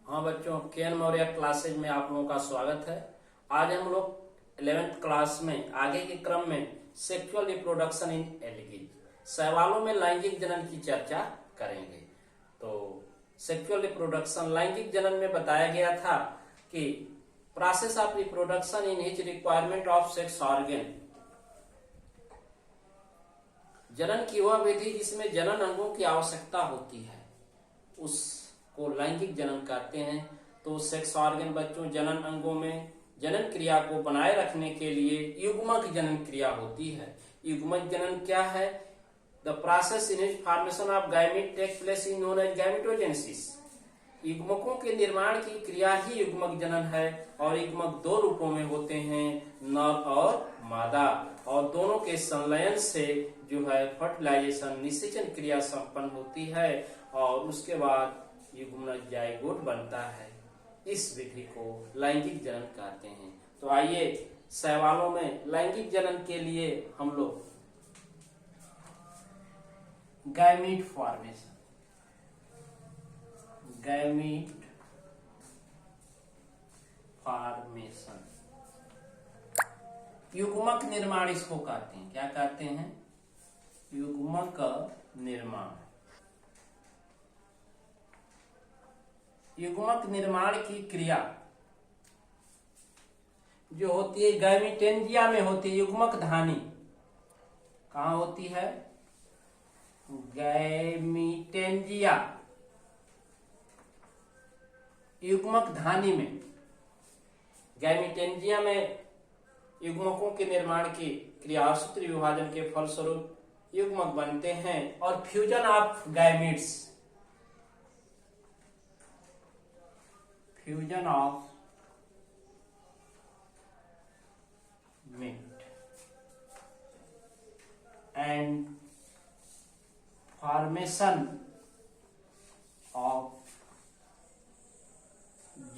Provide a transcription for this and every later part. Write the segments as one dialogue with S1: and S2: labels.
S1: हाँ बच्चों, के एन मौर्य क्लासेज में आप लोगों का स्वागत है। आज हम लोग 11th क्लास में आगे के क्रम में सेक्सुअल रिप्रोडक्शन इन एलिगेज शैवालों में लैंगिक जनन की चर्चा करेंगे। तो सेक्सुअल रिप्रोडक्शन लैंगिक जनन में बताया गया था कि process of reproduction in hitch requirement of sex organ, जनन की वह विधि जिसमें जनन अंगों की आवश्यकता होती है उसको लैंगिक जनन कहते हैं। तो सेक्स ऑर्गन बच्चों जनन अंगों में जनन क्रिया को बनाए रखने के लिए युग्मक जनन क्रिया होती है। युग्मक जनन क्या है? The process in which formation of gamete take place is known as gametogenesis. युग्मकों के निर्माण की क्रिया ही युग्मक जनन है और युग्मक दो रूपों में होते हैं, नर और मादा, और दोनों के संलयन से जो है फर्टिलाइजेशन निषेचन क्रिया संपन्न होती है और उसके बाद युग्मक जाइगोट बनता है। इस विधि को लैंगिक जनन कहते हैं। तो आइए शैवालों में लैंगिक जनन के लिए हम लोग गैमीट फॉर्मेशन, गैमीट फॉर्मेशन, युग्मक निर्माण इसको कहते हैं। क्या कहते हैं? युग्मक निर्माण। युग्मक निर्माण की क्रिया जो होती है गैमीटेंजिया में होती है। युग्मक धानी कहाँ होती है? गैमीटेंजिया, युग्मक धानी में। गैमीटेंजिया में युग्मकों के निर्माण की क्रिया और सूत्र विभाजन के फलस्वरूप युग्मक बनते हैं और fusion of gametes, fusion of meet and formation of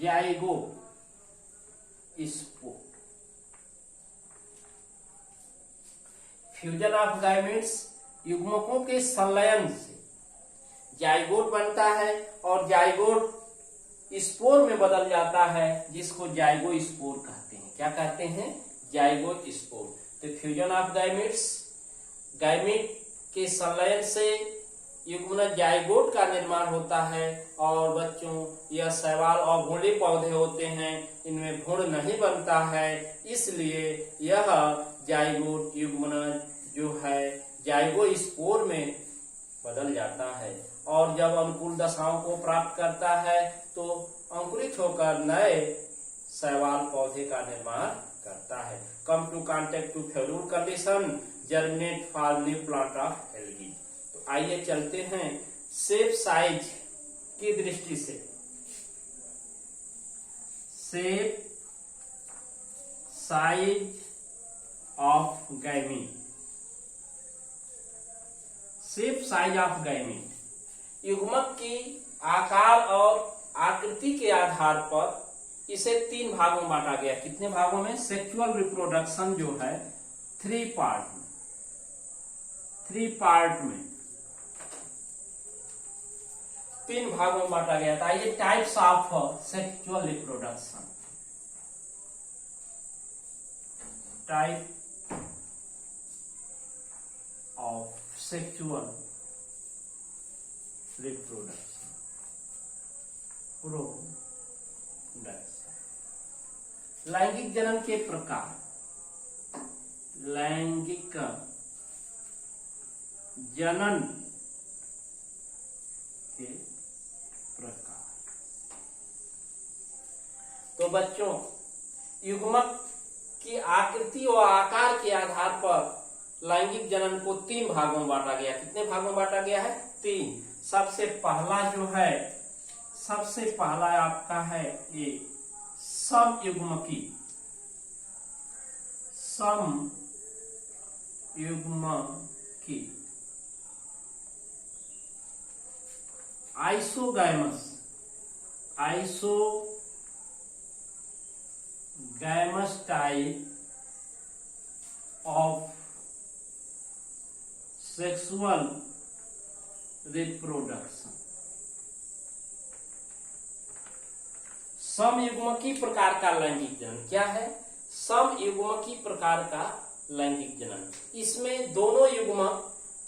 S1: zygospore. Fusion of gametes, युग्मकों के संलयन से जाइगोट बनता है और जाइगोट स्पोर में बदल जाता है, जिसको जाइगोस्पोर कहते हैं। क्या कहते हैं? जाइगोस्पोर। तो फ्यूजन ऑफ गैमीट्स, गैमीट के संलयन से युग्मन जाइगोट का निर्माण होता है। और बच्चों यह शैवाल अभ्रूणी पौधे होते हैं, इनमें भ्रूण नहीं बनता है, इसलिए यह जाइगोट युग्मन जो है जाइगोस्पोर में बदल जाता है और जब अनुकूल दशाओं को प्राप्त करता है तो अंकुरित होकर नए शैवाल पौधे का निर्माण करता है। Come to contact to favourable condition, germinate form new plant of algae. तो आइए चलते हैं शेप साइज की दृष्टि से। Shape size of gamete, shape size of gamete युग्मक की आकार और आकृति के आधार पर इसे 3 भागों में बांटा गया। कितने भागों में? सेक्सुअल रिप्रोडक्शन जो है 3 पार्ट में, 3 पार्ट में 3 भागों में बांटा गया था। ये types of sexual reproduction, type of sexual reproduction, लैंगिक जनन के प्रकार, लैंगिक जनन के प्रकार। तो बच्चों युग्मक की आकृति और आकार के आधार पर लैंगिक जनन को 3 भागों में बांटा गया। कितने भागों में बांटा गया है? 3। सबसे पहला जो है, सबसे पहला आपका है ये समयुग्मकी, समयुग्मकी, isogamous, isogamous type of sexual reproduction. समयुग्मकी प्रकार का लैंगिक जनन क्या है? समयुग्मकी प्रकार का लैंगिक जनन। इसमें दोनों युग्मक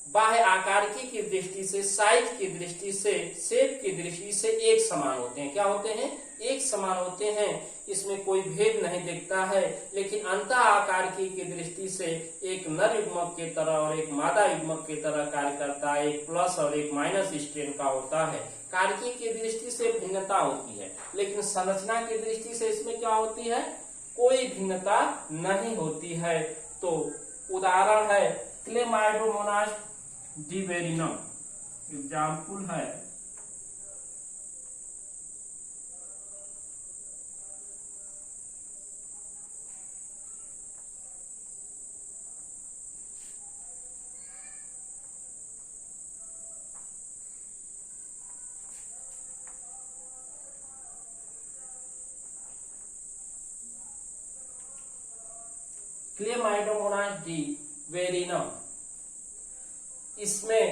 S1: बाह्य आकारिकी की दृष्टि से, साइज की दृष्टि से, शेप की दृष्टि से एक समान होते हैं। क्या होते हैं? एक समान होते हैं। इसमें कोई भेद नहीं दिखता है, लेकिन अंतः आकारिकी की दृष्टि से एक नर युग्मक की तरह और एक मादा युग्मक की तरह कार्य करता है। एक प्लस और एक माइनस स्ट्रेन का होता है। कार्य की दृष्टि से भिन्नता होती है, लेकिन संरचना की दृष्टि से इसमें क्या होती है? कोई भिन्नता नहीं होती है। तो उदाहरण है क्लेमाइडोमोनास डिवेरिनम, एग्जाम्पल है क्लेमाइडोमोनास डिवेरिनम। इसमें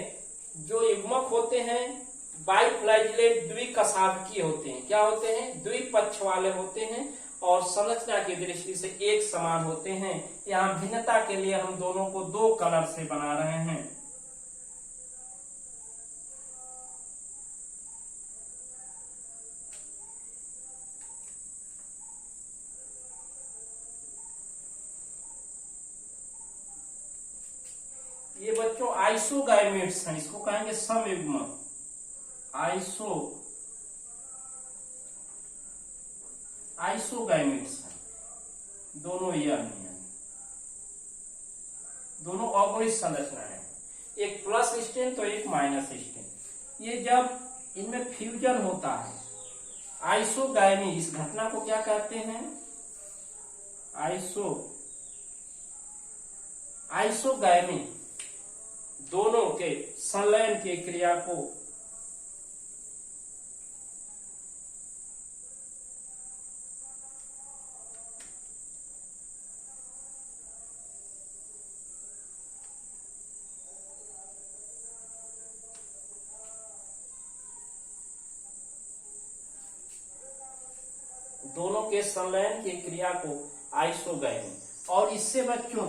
S1: जो युग्मक होते हैं बाइफ्लैजिलेट द्विकशावकीय होते हैं। क्या होते हैं? द्विपक्ष वाले होते हैं और संरचना की दृष्टि से एक समान होते हैं। यहाँ भिन्नता के लिए हम दोनों को दो कलर से बना रहे हैं। ये बच्चों आइसोगैमेट्स हैं, इसको कहेंगे समयुग्मक। आइसोगैमेट्स हैं दोनों। दोनों अगुणित संरचना है, एक प्लस स्ट्रेन तो एक माइनस स्ट्रेन। ये जब इनमें फ्यूजन होता है आइसोगैमी, इस घटना को क्या कहते हैं? आइसोगैमी। दोनों के संलयन की क्रिया को आइसोगैमी। और इससे बच्चों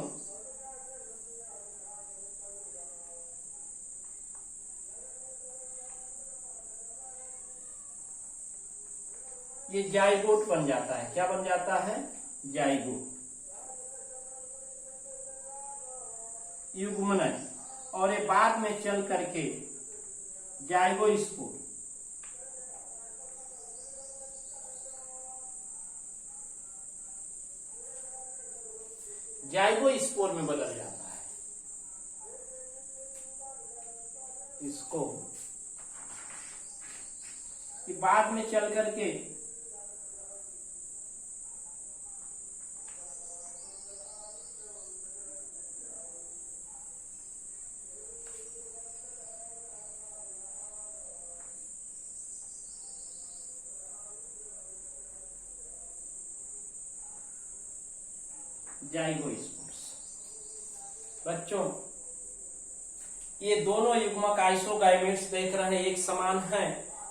S1: ये जाइगोट बन जाता है। क्या बन जाता है? जाइगोट, युग्मनज। और ये बाद में चल करके जाइगोस्पोर, जाइगोस्पोर में बदल जाता है। इसको बाद में चल करके जाइगोस्पोर्स। बच्चों ये दोनों युग्मक आइसोगैमेट्स देख रहे हैं, एक समान है,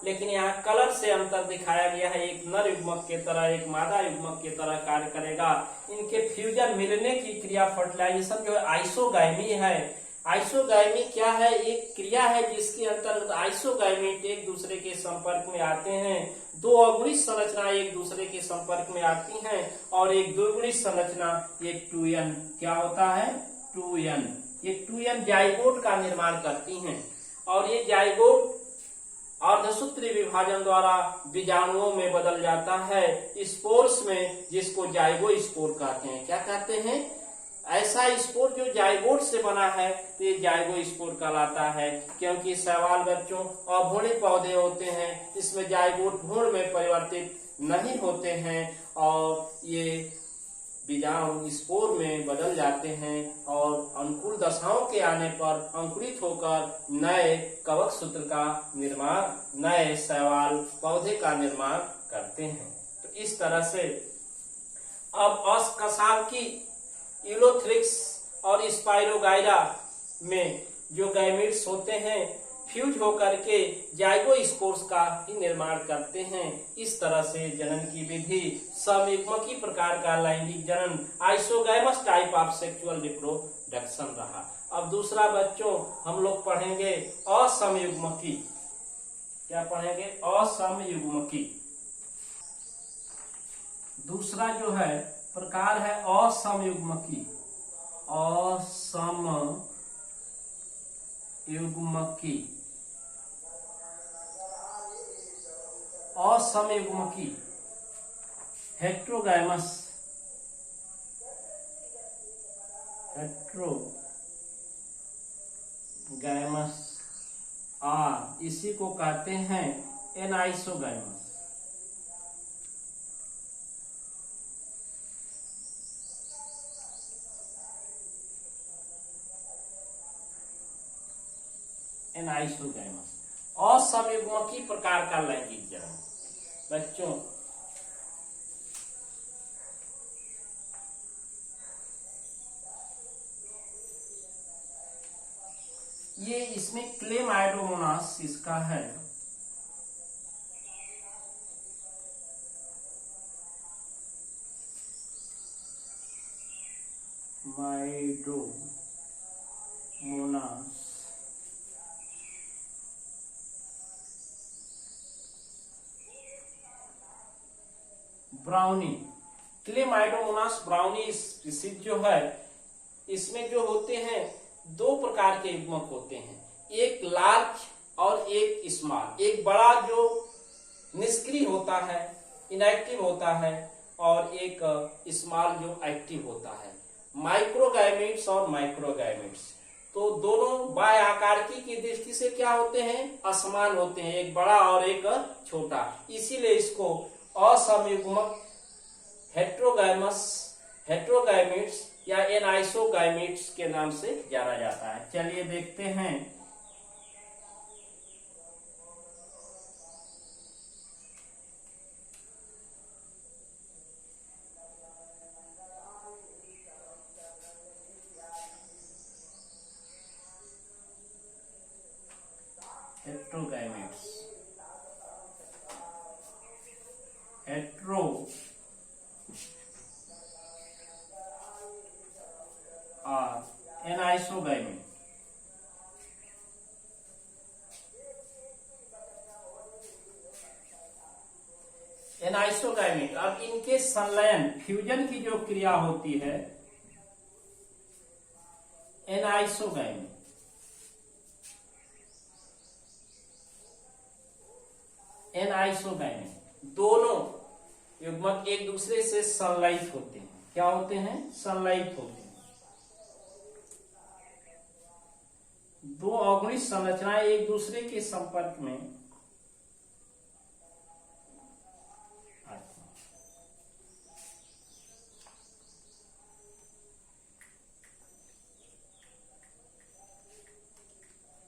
S1: लेकिन यहाँ कलर से अंतर दिखाया गया है। एक नर युग्मक के तरह, एक मादा युग्मक के तरह कार्य करेगा। इनके फ्यूजन मिलने की क्रिया फर्टिलाइजेशन जो है आइसोगैमी है। आइसोगैमी क्या है? एक क्रिया है जिसके अंतर्गत आइसोगैमेट एक दूसरे के संपर्क में आते हैं। दो अगुणित संरचना एक दूसरे के संपर्क में आती हैं और एक द्विगुणित संरचना एक 2n क्या होता है? 2n। ये 2n जाइगोट का निर्माण करती हैं और ये जाइगोट अर्धसूत्री विभाजन द्वारा बीजाणुओं में बदल जाता है स्पोर्स में, जिसको जाइगोस्पोर कहते हैं। क्या कहते हैं? ऐसा स्पोर जो जाइगोट से बना है तो ये जाइगोस्पोर कहलाता है। क्योंकि शैवाल बच्चों अभ्रूणी पौधे होते हैं, इसमें जाइगोट भ्रूण में परिवर्तित नहीं होते हैं और ये बीजाणु स्पोर में बदल जाते हैं और अनुकूल दशाओं के आने पर अंकुरित होकर नए कवक सूत्र का निर्माण, नए शैवाल पौधे का निर्माण करते हैं। तो इस तरह से अब अकशावकी यूलोथ्रिक्स और स्पाइरोगाइरा में जो गैमीट्स होते हैं फ्यूज होकर के जाइगोस्पोर्स का ही निर्माण करते हैं। इस तरह से जनन की विधि समयुग्मकी प्रकार का लैंगिक जनन isogamous type of sexual reproduction रहा। अब दूसरा बच्चों हम लोग पढ़ेंगे असमयुग्मकी। क्या पढ़ेंगे? असमयुग्मकी। दूसरा जो है प्रकार है असमयुग्मकी। असमयुग्मकी। असमयुग्मकी हेट्रोगैमस। हेट्रोगैमस आर इसी को कहते हैं एनाइसोगैमस। एनाइसोगैमस असमयुग्मकी प्रकार का लैंगिक जनन। बच्चों ये इसमें क्लेमाइडोमोनास इसका है। माइडोमोनास ब्राउनी। क्लेमाइडोमोनास ब्राउनी स्पीसीज जो है इसमें जो होते हैं दो प्रकार के युग्मक होते हैं, एक लार्ज और एक स्मॉल। एक बड़ा जो निष्क्रिय होता है, इनएक्टिव होता है, और एक स्मॉल जो एक्टिव होता है। माइक्रोगैमेट्स और माइक्रोगैमेट्स तो दोनों बाह्य आकारकी की दृष्टि से क्या होते हैं? असमान होते हैं, एक बड़ा और एक छोटा। इसीलिए इसको असमयुग्मक हेट्रोगैमेट्स या एनाइसोगैमेट्स के नाम से जाना जाता है। चलिए देखते हैं। हेट्रोगैमेट्स हेट्रो और एनाइसोगैमेट। एनाइसोगैमेट अब इनके संलयन फ्यूजन की जो क्रिया होती है एनाइसोगैमेट दोनों युग्मक एक दूसरे से संलयित होते हैं। क्या होते हैं? संलयित होते हैं। दो ऑर्गेनिक संरचनाएं एक दूसरे के संपर्क में आती हैं।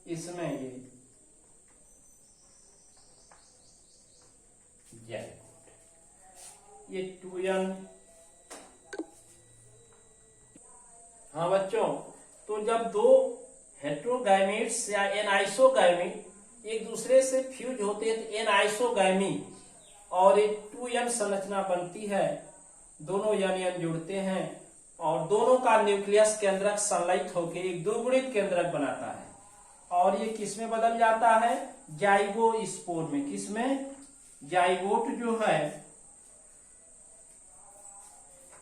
S1: इसमें ये 2n। हाँ बच्चों, तो जब दो हेट्रोगैमेट्स या एनाइसोगैमेट एक दूसरे से फ्यूज होते हैं तो एनाइसोगैमी और एक 2n संरचना बनती है। दोनों n जुड़ते हैं और दोनों का न्यूक्लियस केंद्रक संलयित होकर एक द्विगुणित केंद्रक बनाता है और ये किसमें बदल जाता है? जाइगोस्पोर में। किसमें? जाइगोट जो है,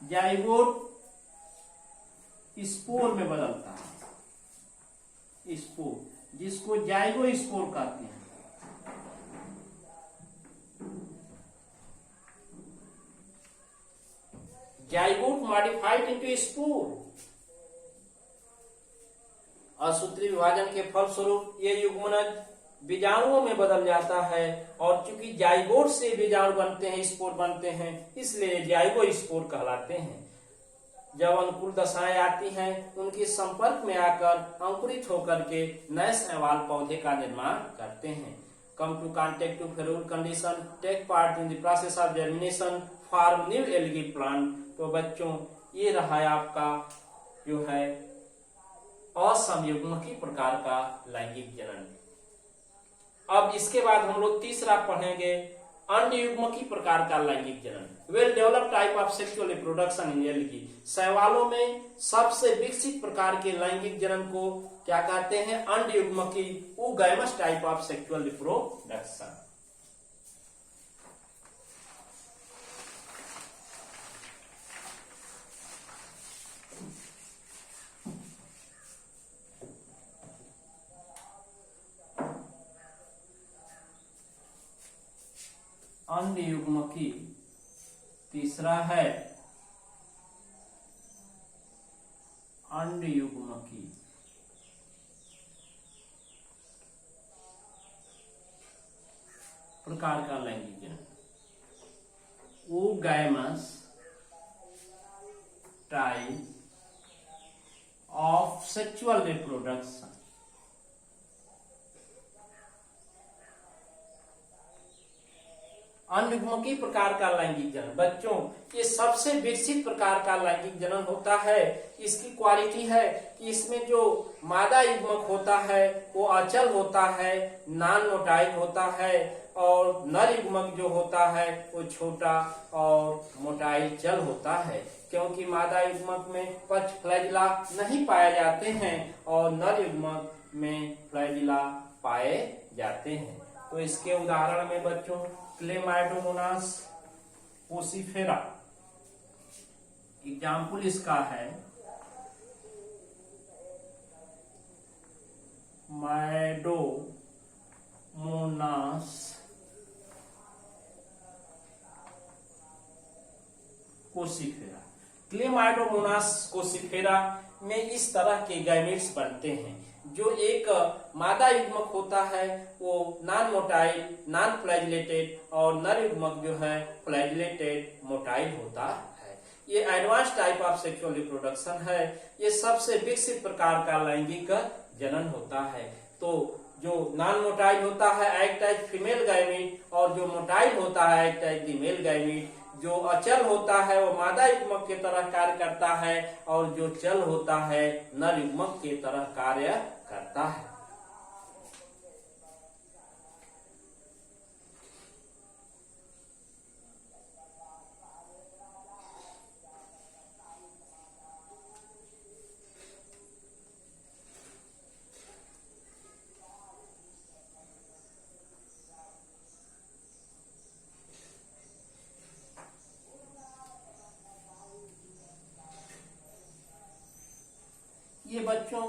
S1: जाइगोट स्पोर में बदलता है। स्पोर जिसको जाइगोस्पोर कहते हैं। Zygote modified into spore. असूत्री विभाजन के फलस्वरूप ये युग्मनज बीजाणुओं में बदल जाता है और चूंकि जाइगोट से बीजाणु बनते हैं, स्पोर बनते हैं, इसलिए जाइगोस्पोर कहलाते हैं। जब अनुकूल दशाएं आती हैं उनके संपर्क में आकर अंकुरित होकर के नए शैवाल पौधे का निर्माण करते हैं। Come to contact to favourable condition, take part in the process of germination, form new algae plant. तो बच्चों ये रहा आपका जो है असमयुग्मकी प्रकार का लैंगिक जनन। अब इसके बाद हम लोग तीसरा पढ़ेंगे अन्युग्मकी प्रकार का लैंगिक जनन। Well developed type of sexual reproduction in algae. शैवालों में सबसे विकसित प्रकार के लैंगिक जनन को क्या कहते हैं? अन्युग्मकी, oogamous type of sexual reproduction. अन्युग्मकी तीसरा है अन्युग्मकी प्रकार का लैंगिक जनन, oogamous type of sexual reproduction. अन्युग्मकी प्रकार का लैंगिक जनन बच्चों ये सबसे विकसित प्रकार का लैंगिक जनन होता है। इसकी क्वालिटी है कि इसमें जो मादा युग्मक होता है वो अचल होता है, नॉन मोटाइल होता है, और नर युग्मक जो होता है वो छोटा और मोटाइल चल होता है। क्योंकि मादा युग्मक में पक्ष फ्लैजिला नहीं पाए जाते हैं और नर युग्मक में फ्लैजिला पाए जाते हैं। तो इसके उदाहरण में बच्चों क्लेमाइडोमोनास पोसिफेरा एग्जाम्पल इसका है माइडोमोनास कोसिफेरा। क्लेमाइडोमोनास कोसिफेरा में इस तरह के गैमेट्स बनते हैं। जो एक मादा युग्मक होता है वो नॉन मोटाइल, नॉन फ्लैजिलेटेड, और नर युग्मक जो है फ्लैजिलेटेड मोटाइल होता है। ये advance type of sexual reproduction है। ये सबसे विकसित प्रकार का लैंगिक जनन होता है। तो जो नॉन मोटाइल होता है एक्ट एज फीमेल गैमीट, और जो मोटाइल होता है act as the male gamete. जो अचल होता है वो मादा युग्मक की तरह कार्य करता है, और जो चल होता है नर युग्मक की तरह कार्य करता है। ये बच्चों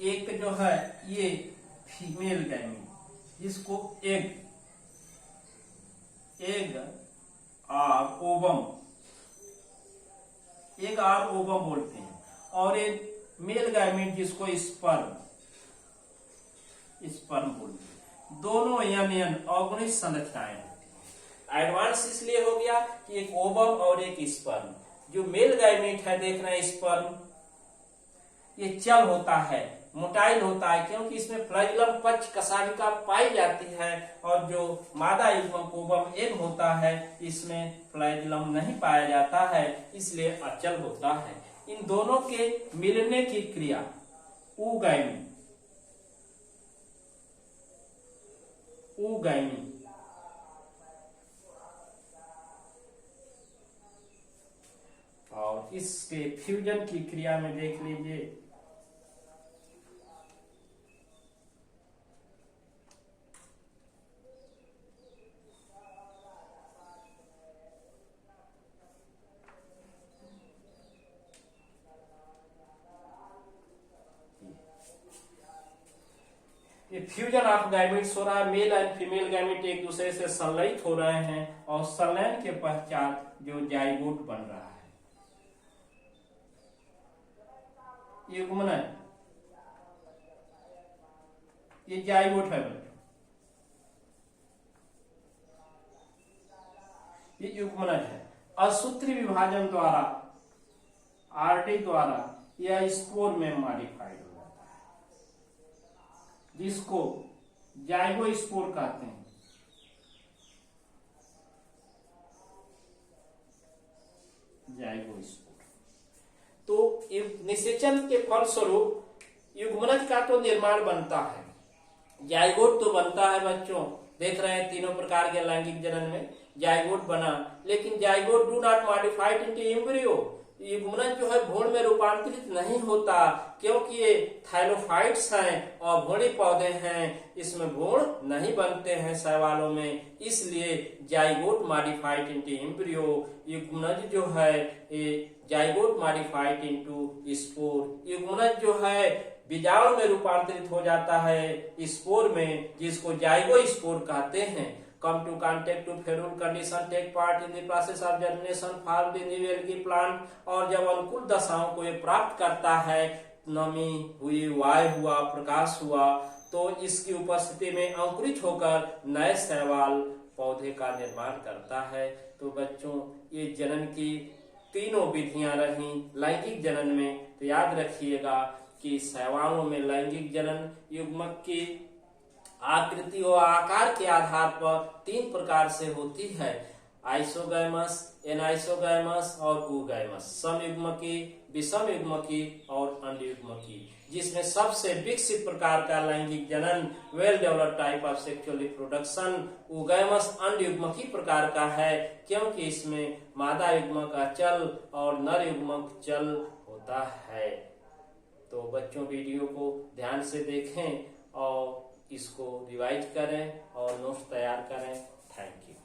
S1: एक जो है ये फीमेल गैमीट जिसको एग आर ओवम बोलते हैं, और एक मेल गैमीट जिसको स्पर्म बोलते हैं। दोनों यन ऑर्गेनिक संरचनाएं होती हैं। एडवांस इसलिए हो गया कि एक ओवम और एक स्पर्म। जो मेल गैमीट है देखना स्पर्म ये चल होता है, मोटाइल होता है, क्योंकि इसमें फ्लैजिलम पक्ष कशाभिका पाई जाती है, और जो मादा युग्मक ओवम एग होता है इसमें फ्लैजिलम नहीं पाया जाता है, इसलिए अचल होता है। इन दोनों के मिलने की क्रिया oogamous और इसके फ्यूजन की क्रिया में देख लीजिए ये फ्यूजन ऑफ गैमेट्स हो रहा है। मेल एंड फीमेल गैमेट एक दूसरे से संलयित हो रहे हैं, और संलयन के पश्चात जो जाइगोट बन रहा है युग्मन, ये जाइगोट है बच्चों, ये युग्मन है। असूत्री विभाजन द्वारा आरटी द्वारा यह स्पोर में मॉडिफाइड हो जाता है, जिसको जाइगोस्पोर कहते हैं। जाइगोस्पोर तो निषेचन के फलस्वरूप युग्मनज का तो निर्माण बनता है, जाइगोट तो बनता है बच्चों, देख रहे हैं तीनों प्रकार के लैंगिक जनन में जाइगोट बना, लेकिन zygote do not modified into embryo, युग्मनज जो है भ्रूण में रूपांतरित नहीं होता, क्योंकि ये थाइलोफाइट्स हैं और भ्रूणी पौधे हैं, इसमें भ्रूण नहीं बनते हैं शैवालों में, इसलिए जाइगोट मॉडिफाइड इनटू एम्ब्रियो, युग्मनज जो है ये जाइगोट मॉडिफाइड इनटू स्पोर, युग्मनज जो है बीजाणु में रूपांतरित हो जाता है स्पोर में, जिसको जाइगो स्पोर कहते हैं। Come to contact to favourable condition, take part in the process of germination, form in the algae plant, और जब अनुकूल दशाओं को ये प्राप्त करता है, नमी हुई, वायु हुआ, प्रकाश हुआ, तो इसकी उपस्थिति में अंकुरित होकर नए शैवाल पौधे का निर्माण करता है। तो बच्चों ये जनन की तीनों विधियां रही लैंगिक जनन में, तो याद रखिएगा कि शैवालों में लैंगिक जनन युग्मक की आकृति और आकार के आधार पर 3 प्रकार से होती है, आइसोगैमस, एनाइसोगैमस और ऊगैमस, समयुग्मकी, विषम युग्मकी और अंडयुग्मकी, जिसमें सबसे विकसित प्रकार का लैंगिक जनन well developed type of sexual reproduction oogamous अंडयुग्मकी प्रकार का है, क्योंकि इसमें मादा युग्मक अचल और नर युग्मक चल होता है। तो बच्चों वीडियो को ध्यान से देखें और इसको रिवाइज करें और नोट्स तैयार करें। Thank you.